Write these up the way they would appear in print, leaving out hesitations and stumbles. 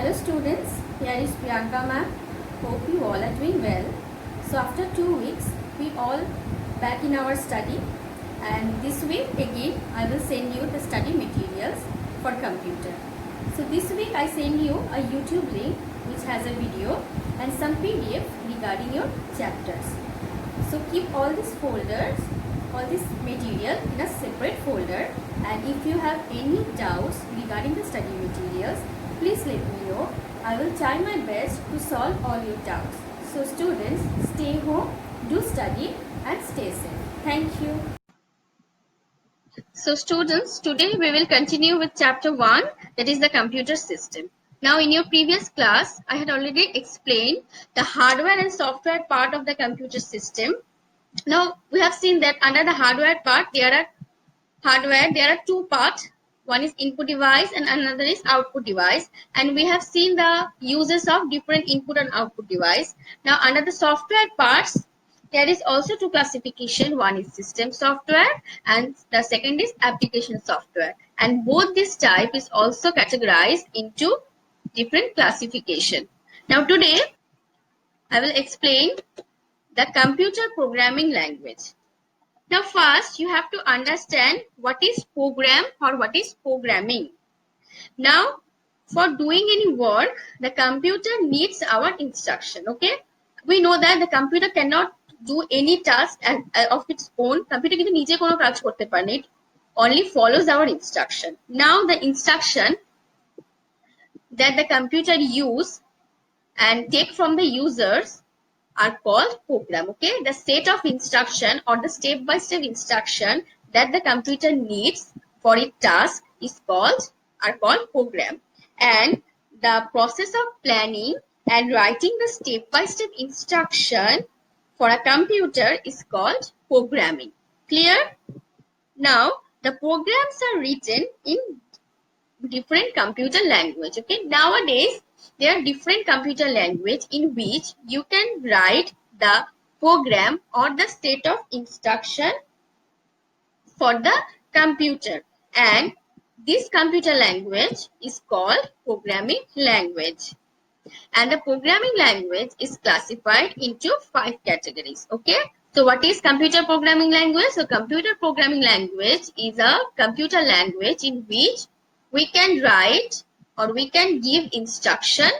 Hello students, here is Priyanka ma'am. Hope you all are doing well. So after 2 weeks, we all back in our study, and this week again I will send you the study materials for computer. So this week I send you a YouTube link which has a video and some PDF regarding your chapters. So keep all these folders, all this material in a separate folder, and if you have any doubts regarding the study materials, please let me know. I will try my best to solve all your doubts. So students, stay home, do study and stay safe. Thank you. So students, today we will continue with chapter 1, that is the computer system. Now in your previous class, I had already explained the hardware and software part of the computer system. Now we have seen that under the hardware part, there are two parts. One is input device and another is output device, and we have seen the uses of different input and output device. Now under the software parts, there is also two classification. One is system software and the second is application software, and both this type is also categorized into different classification. Now today I will explain the computer programming language. Now first you have to understand what is program or what is programming. Now for doing any work, the computer needs our instruction. Okay, we know that the computer cannot do any task of its own. Computer কিন্তু নিজে কোনো কাজ করতে পারে না. It only follows our instruction. Now the instruction that the computer use and take from the users are called program. Okay, the set of instruction or the step-by-step instruction that the computer needs for its task is called program, and the process of planning and writing the step-by-step instruction for a computer is called programming. Clear? Now the programs are written in different computer language. Okay, nowadays there are different computer language in which you can write the program or the set of instruction for the computer, and this computer language is called programming language, and the programming language is classified into 5 categories. Okay, so what is computer programming language? So computer programming language is a computer language in which we can write or we can give instruction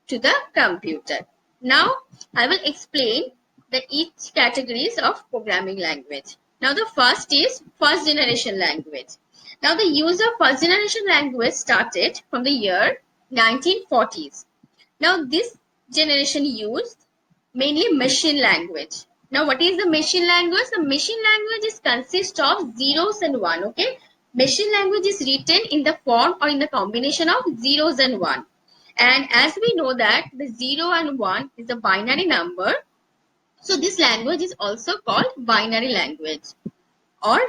to the computer. Now I will explain the each categories of programming language. Now the first is first generation language. Now the use of first generation language started from the year 1940s. Now this generation used mainly machine language. Now what is the machine language? The machine language is consist of zeros and one. Okay, machine language is written in the form or in the combination of zeros and one. And as we know that the 0 and 1 is a binary number, so this language is also called binary language, or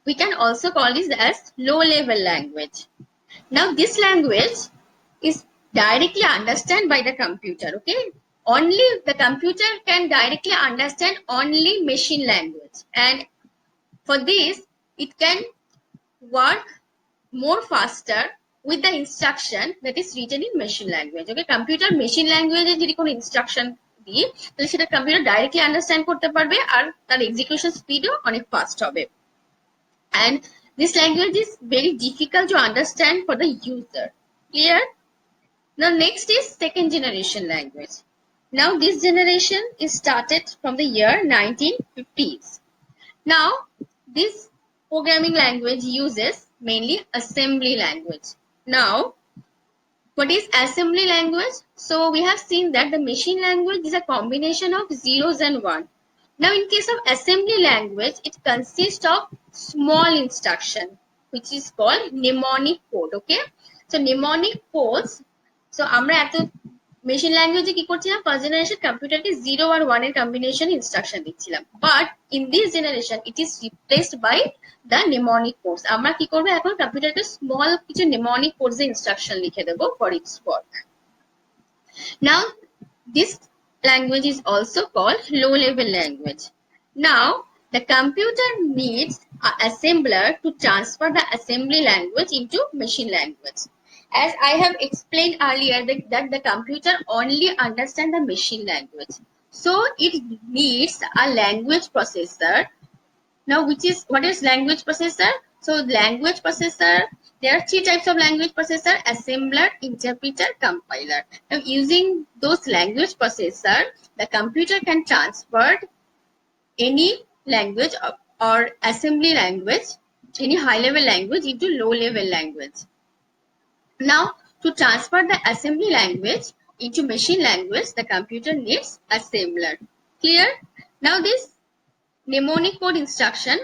we can also call this as low level language. Now this language is directly understood by the computer. Okay, only the computer can directly understand only machine language, and for this it can work more faster with the instruction that is written in machine language. Okay, computer machine language এ যদি কোনো instruction দিই তাহলে সেটা computer directly understand করতে পারবে আর তার execution speed ও অনেক fast হবে, and this language is very difficult to understand for the user. Clear? Now next is second generation language. Now this generation is started from the year 1950s. Now this programming language uses mainly assembly language. Now what is assembly language? So we have seen that the machine language is a combination of zeros and one. Now in case of assembly language, it consists of small instruction which is called mnemonic code. Okay, so mnemonic codes. So আমরা এত machine ল্যাঙ্গুয়েজে কি করছিলাম, first generation কম্পিউটারকে 0 আর 1 এর combination instruction দিচ্ছিলাম, but in this generation it is replaced by the mnemonic codes. আমরা কি করব, এখন কম্পিউটারকে স্মল কিছু mnemonic codes এর ইনস্ট্রাকশন লিখে দেব for its work. Now this language is also called low level language. Now the computer needs an assembler to transfer the assembly language into machine language, as I have explained earlier that the computer only understands the machine language. So it needs a language processor. Now, what is language processor? So language processor, there are three types of language processor: assembler, interpreter, compiler. Now using those language processor, the computer can transfer any language or assembly language, any high level language into low level language. Now, to transfer the assembly language into machine language, the computer needs assembler. Clear? Now, this mnemonic code instruction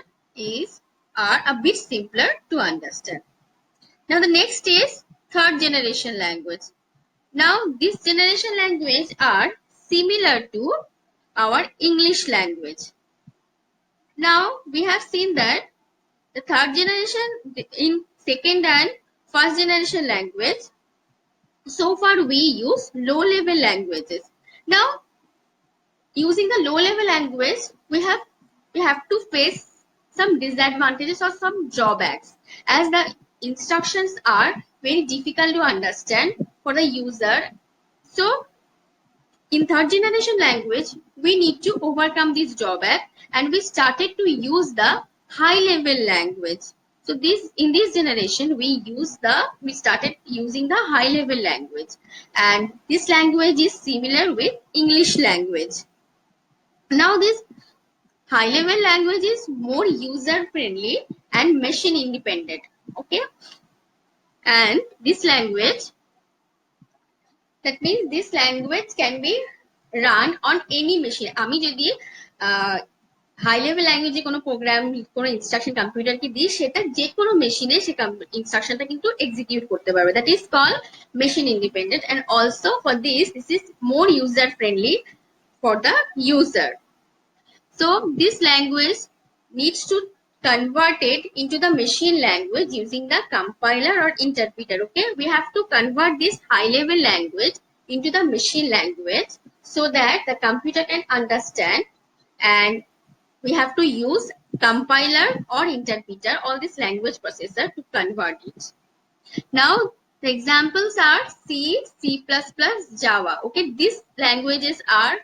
are a bit simpler to understand. Now, the next is third generation language. Now, this generation language are similar to our English language. Now, we have seen that the third generation in second and first generation language, so far we use low level languages. Now using the low level language, we have to face some disadvantages or some drawbacks, as the instructions are very difficult to understand for the user. So in third generation language, we need to overcome this drawback, and we started to use the high level language. So in this generation, we started using the high level language, and this language is similar with English language. Now this high level language is more user friendly and machine independent. Okay, and this language, that means this language can be run on any machine. আমি যদি high level ল্যাঙ্গুয়েজে কোনো programme, কোনো instruction কম্পিউটারকে দিই, সেটা যে কোনো মেশিনে সে ইনস্ট্রাকশনটা কিন্তু এক্সিকিউট করতে পারবে। That is call machine independent, and also for this is more user friendly for the user. So this language needs to convert it into the machine language using the compiler or interpreter. Okay, we have to convert this high level language into the machine language so that the computer can understand, and we have to use compiler or interpreter, all this language processor, to convert it. Now the examples are C, C++, Java. Okay, these languages are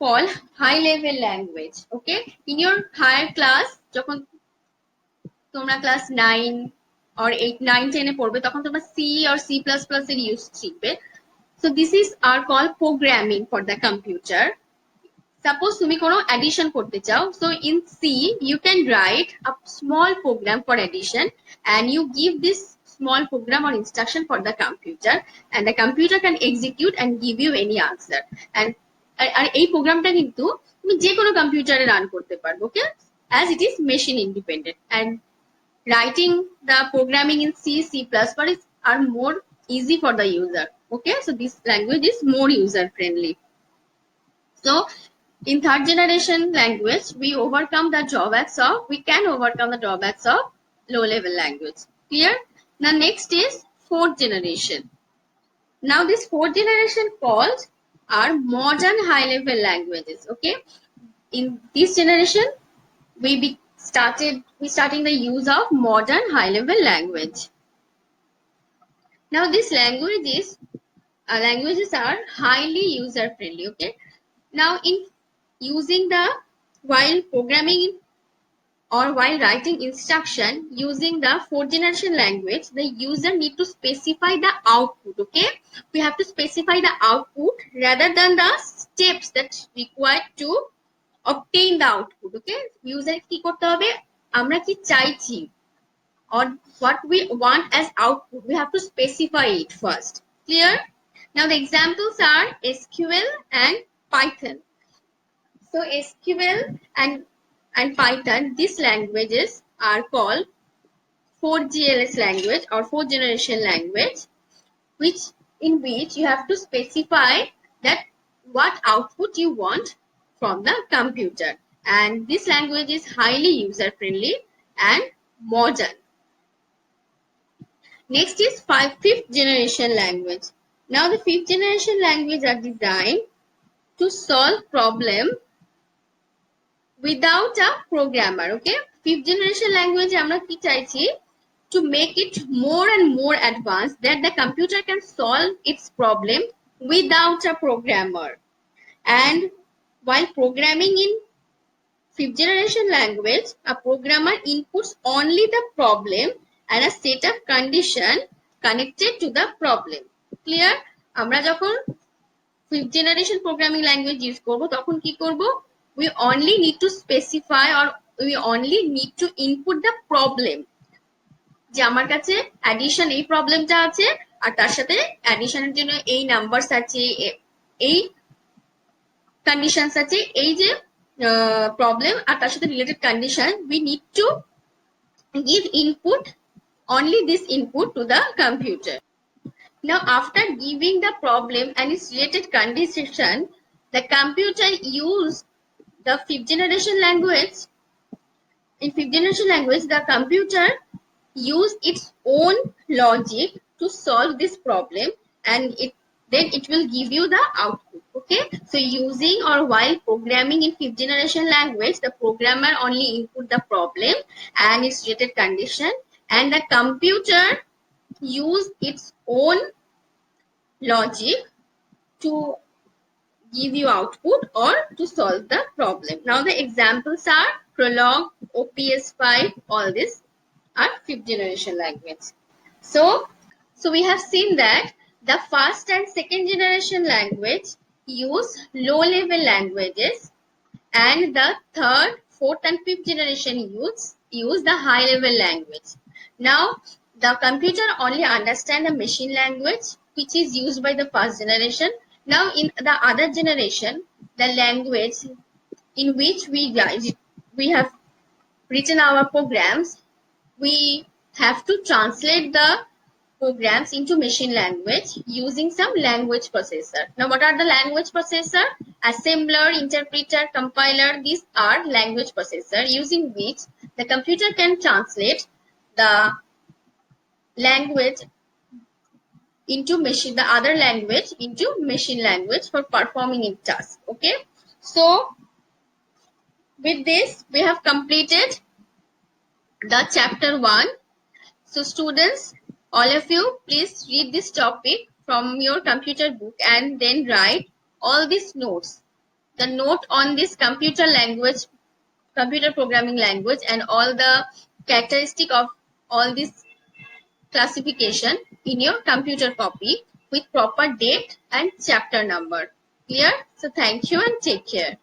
called high level language. Okay, in your higher class, যখন তোমরা class 9 or 8 9 10 এ পড়বে, তখন তোমরা C or C++ এর use শিখবে. So this is are called programming for the computer. Suppose তুমি কোনো addition করতে চাও, so in C you can write a small program for addition, and you give this small program or instruction for the computer, and the computer can execute and give you any answer. And আর এই প্রোগ্রামটা কিন্তু তুমি যে কোনো কম্পিউটারে run করতে পারবে, ওকে, as it is machine independent. And writing the programming in C, C++ are more easy for the user. Okay, so this language is more user friendly. So in third generation language, we can overcome the drawbacks of low level language. Clear? Now next is fourth generation. Now this fourth generation calls are modern high level languages. Okay, in this generation we starting the use of modern high level language. Now these languages are highly user friendly. Okay, now in using the while programming or while writing instruction using the fourth generation language, the user need to specify the output. Okay, we have to specify the output rather than the steps that required to obtain the output. Okay, user কি করতে হবে, আমরা কি চাইছি or what we want as output, we have to specify it first. Clear? Now the examples are SQL and Python. So SQL and Python, these languages are called 4GLS language or fourth generation language, which you have to specify that what output you want from the computer. And this language is highly user friendly and modern. Next is fifth generation language. Now the fifth generation language are designed to solve problem without a programmer. Okay, fifth generation language আমরা কি চাইছি, to make it more and more advanced that the computer can solve its problem without a programmer. And while programming in fifth generation language, a programmer inputs only the problem and a set of condition connected to the problem. Clear? আমরা যখন fifth generation programming language use করব তখন কি করব? We only need to specify or we only need to input the problem. যে আমার কাছে addition এই প্রবলেমটা আছে আর তার সাথে অ্যাডিশনের জন্য এই নাম্বারস আছে, এই কন্ডিশনস আছে, এই যে problem আর তার সাথে related condition, we need to give input, only this input to the computer. Now after giving the problem and its related condition, the computer use the fifth generation language. In fifth generation language, the computer use its own logic to solve this problem, and then it will give you the output. Okay, so using or while programming in fifth generation language, the programmer only input the problem and its related condition, and the computer use its own logic to give you output or to solve the problem. Now the examples are Prolog, OPS5, all this are fifth generation language. So we have seen that the first and second generation language use low level languages, and the third, fourth and fifth generation use the high level language. Now the computer only understand the machine language which is used by the first generation. Now in the other generation, the language in which we have written our programs, we have to translate the programs into machine language using some language processor. Now what are the language processor? Assembler, interpreter, compiler, these are language processor using which the computer can translate the language into machine, the other language into machine language for performing its task. Okay, so with this we have completed the chapter 1. So students, all of you, please read this topic from your computer book and then write all these notes. The note on this computer language, computer programming language, and all the characteristic of all this classification in your computer copy with proper date and chapter number. Clear? So thank you and take care.